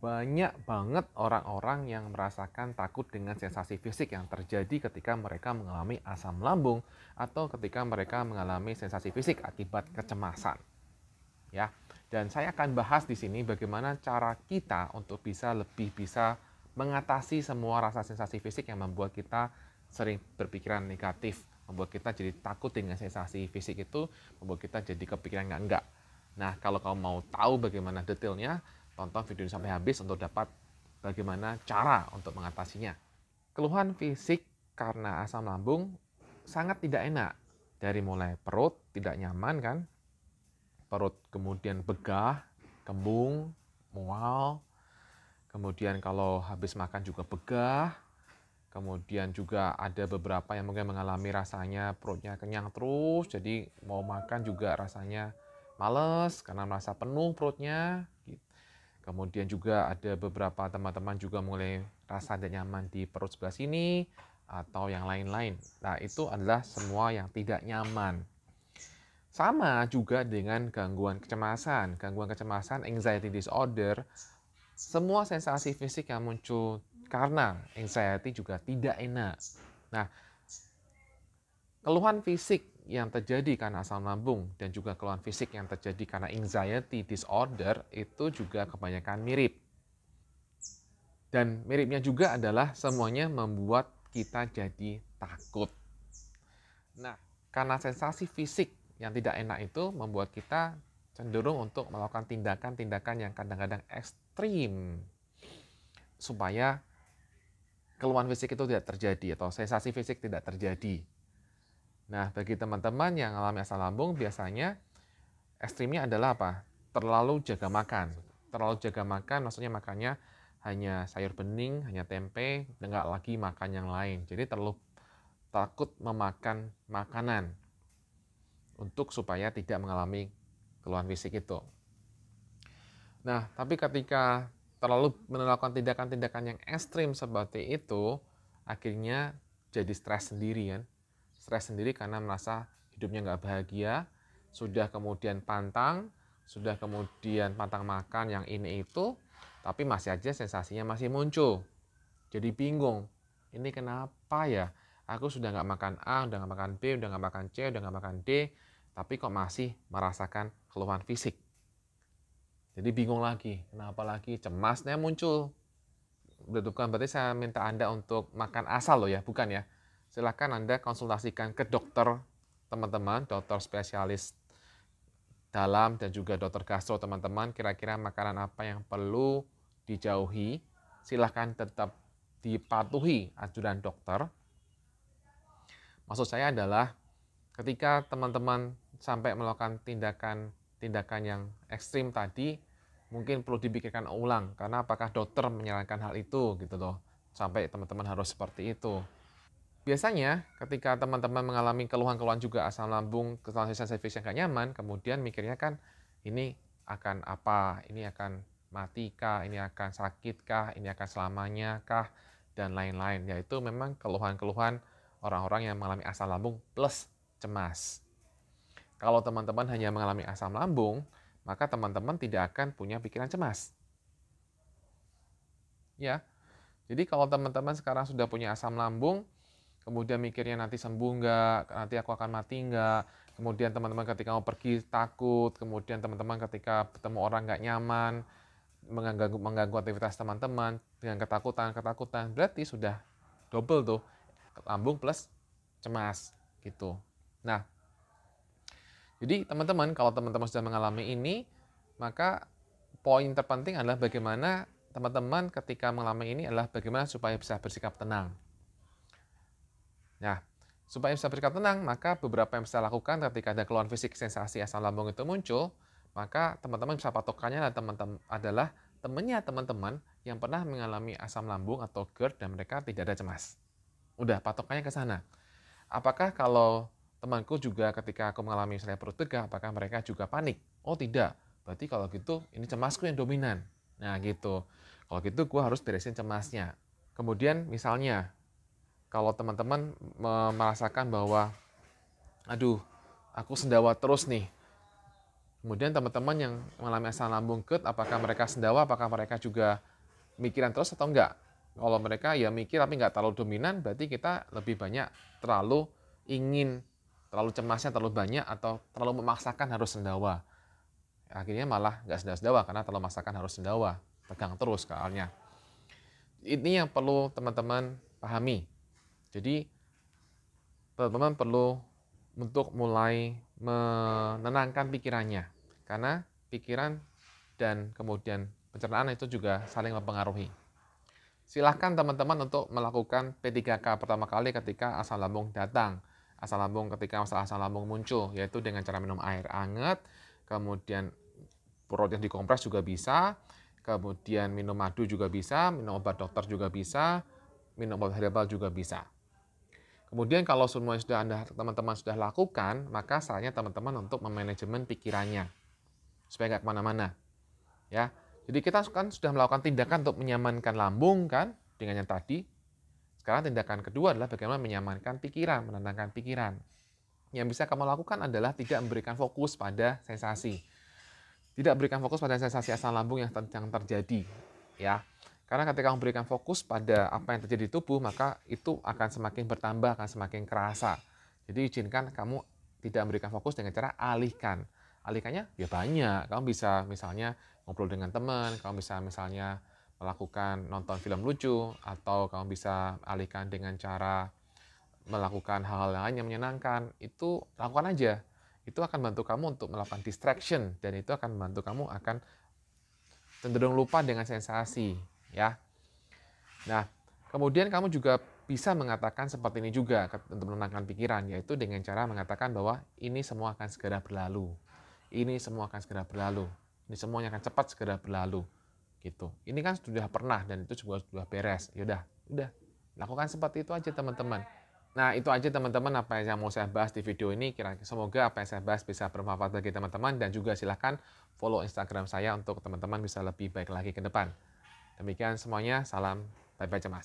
banyak banget orang-orang yang merasakan takut dengan sensasi fisik yang terjadi ketika mereka mengalami asam lambung atau ketika mereka mengalami sensasi fisik akibat kecemasan. Ya, dan saya akan bahas di sini bagaimana cara kita untuk lebih bisa mengatasi semua rasa sensasi fisik yang membuat kita sering berpikiran negatif, membuat kita jadi takut dengan sensasi fisik itu, membuat kita jadi kepikiran enggak. Nah, kalau kamu mau tahu bagaimana detailnya, tonton video ini sampai habis untuk dapat bagaimana cara untuk mengatasinya. Keluhan fisik karena asam lambung sangat tidak enak. Dari mulai perut tidak nyaman kan, perut kemudian begah, kembung, mual, kemudian kalau habis makan juga begah, kemudian juga ada beberapa yang mungkin mengalami rasanya perutnya kenyang terus, jadi mau makan juga rasanya males karena merasa penuh perutnya. Kemudian juga ada beberapa teman-teman juga mulai rasa tidak nyaman di perut sebelah sini atau yang lain-lain. Nah, itu adalah semua yang tidak nyaman. Sama juga dengan gangguan kecemasan. Gangguan kecemasan, anxiety disorder, semua sensasi fisik yang muncul karena anxiety juga tidak enak. Nah, keluhan fisik yang terjadi karena asam lambung dan juga keluhan fisik yang terjadi karena anxiety disorder itu juga kebanyakan mirip. Dan miripnya juga adalah semuanya membuat kita jadi takut. Nah, karena sensasi fisik yang tidak enak itu membuat kita cenderung untuk melakukan tindakan-tindakan yang kadang-kadang ekstrim supaya keluhan fisik itu tidak terjadi atau sensasi fisik tidak terjadi. Nah, bagi teman-teman yang mengalami asam lambung, biasanya ekstrimnya adalah apa? Terlalu jaga makan. Terlalu jaga makan, maksudnya makannya hanya sayur bening, hanya tempe, enggak lagi makan yang lain. Jadi terlalu takut memakan makanan untuk supaya tidak mengalami keluhan fisik itu. Nah, tapi ketika terlalu melakukan tindakan-tindakan yang ekstrim seperti itu, akhirnya jadi stres sendiri kan. Stres sendiri karena merasa hidupnya nggak bahagia, sudah kemudian pantang makan yang ini itu, tapi masih aja sensasinya masih muncul. Jadi bingung, ini kenapa ya? Aku sudah nggak makan A, udah nggak makan B, udah nggak makan C, udah nggak makan D, tapi kok masih merasakan keluhan fisik. Jadi bingung lagi, kenapa lagi? Cemasnya muncul. Bukan berarti saya minta Anda untuk makan asal loh ya, bukan ya. Silakan Anda konsultasikan ke dokter teman-teman, dokter spesialis dalam dan juga dokter gastro teman-teman, kira-kira makanan apa yang perlu dijauhi. Silakan tetap dipatuhi anjuran dokter. Maksud saya adalah ketika teman-teman sampai melakukan tindakan yang ekstrim tadi, mungkin perlu dipikirkan ulang karena apakah dokter menyarankan hal itu gitu loh, sampai teman-teman harus seperti itu. Biasanya ketika teman-teman mengalami keluhan-keluhan juga asam lambung, keluhan sensasi fisik yang gak nyaman, kemudian mikirnya kan ini akan apa, ini akan mati kah, ini akan sakit kah, ini akan selamanya kah, dan lain-lain. Yaitu memang keluhan-keluhan orang-orang yang mengalami asam lambung plus cemas. Kalau teman-teman hanya mengalami asam lambung, maka teman-teman tidak akan punya pikiran cemas. Ya, jadi kalau teman-teman sekarang sudah punya asam lambung, kemudian mikirnya nanti sembuh nggak, nanti aku akan mati nggak, kemudian teman-teman ketika mau pergi takut, kemudian teman-teman ketika bertemu orang nggak nyaman, mengganggu aktivitas teman-teman dengan ketakutan, berarti sudah double tuh, lambung plus cemas gitu. Nah, jadi teman-teman, kalau teman-teman sudah mengalami ini, maka poin terpenting adalah bagaimana teman-teman ketika mengalami ini adalah bagaimana supaya bisa bersikap tenang. Nah, supaya bisa bersikap tenang, maka beberapa yang bisa lakukan ketika ada keluhan fisik sensasi asam lambung itu muncul, maka teman-teman bisa patokannya adalah temannya teman-teman yang pernah mengalami asam lambung atau GERD dan mereka tidak ada cemas. Udah, patokannya ke sana. Apakah kalau temanku juga ketika aku mengalami misalnya perut begah, apakah mereka juga panik? Oh tidak, berarti kalau gitu ini cemasku yang dominan. Nah gitu, kalau gitu gue harus beresin cemasnya. Kemudian misalnya, kalau teman-teman merasakan bahwa, aduh, aku sendawa terus nih. Kemudian teman-teman yang mengalami asam lambung GERD, apakah mereka sendawa, apakah mereka juga mikiran terus atau enggak. Kalau mereka ya mikir tapi nggak terlalu dominan, berarti kita lebih banyak terlalu terlalu cemasnya terlalu banyak atau terlalu memaksakan harus sendawa. Akhirnya malah nggak sendawa karena terlalu memaksakan harus sendawa, tegang terus soalnya. Ini yang perlu teman-teman pahami. Jadi teman-teman perlu untuk mulai menenangkan pikirannya, karena pikiran dan kemudian pencernaan itu juga saling mempengaruhi. Silahkan teman-teman untuk melakukan P3K pertama kali ketika asam lambung datang. Ketika masalah asam lambung muncul, yaitu dengan cara minum air hangat, kemudian perut yang dikompres juga bisa, kemudian minum madu juga bisa, minum obat dokter juga bisa, minum obat herbal juga bisa. Kemudian kalau semua sudah teman-teman sudah lakukan, maka saatnya teman-teman untuk memanajemen pikirannya supaya nggak kemana-mana. Ya, jadi kita kan sudah melakukan tindakan untuk menyamankan lambung kan dengan yang tadi. Sekarang tindakan kedua adalah bagaimana menyamankan pikiran, menenangkan pikiran. Yang bisa kamu lakukan adalah tidak memberikan fokus pada sensasi. Tidak berikan fokus pada sensasi asam lambung yang terjadi, ya. Karena ketika kamu berikan fokus pada apa yang terjadi di tubuh, maka itu akan semakin bertambah, akan semakin kerasa. Jadi izinkan kamu tidak memberikan fokus dengan cara alihkan. Alihkannya ya banyak. Kamu bisa misalnya ngobrol dengan teman, kamu bisa misalnya melakukan nonton film lucu, atau kamu bisa alihkan dengan cara melakukan hal-hal lain yang menyenangkan. Itu lakukan aja. Itu akan bantu kamu untuk melakukan distraction, dan itu akan membantu kamu akan cenderung lupa dengan sensasi, ya. Nah, kemudian kamu juga bisa mengatakan seperti ini juga untuk menenangkan pikiran, yaitu dengan cara mengatakan bahwa ini semua akan segera berlalu. Ini semua akan segera berlalu. Ini semuanya akan cepat segera berlalu. Gitu. Ini kan sudah pernah dan itu juga sudah beres. Yaudah, udah. Lakukan seperti itu aja teman-teman. Nah, itu aja teman-teman apa yang mau saya bahas di video ini. Semoga apa yang saya bahas bisa bermanfaat bagi teman-teman, dan juga silahkan follow Instagram saya untuk teman-teman bisa lebih baik lagi ke depan. Demikian semuanya, salam bye-bye cemas.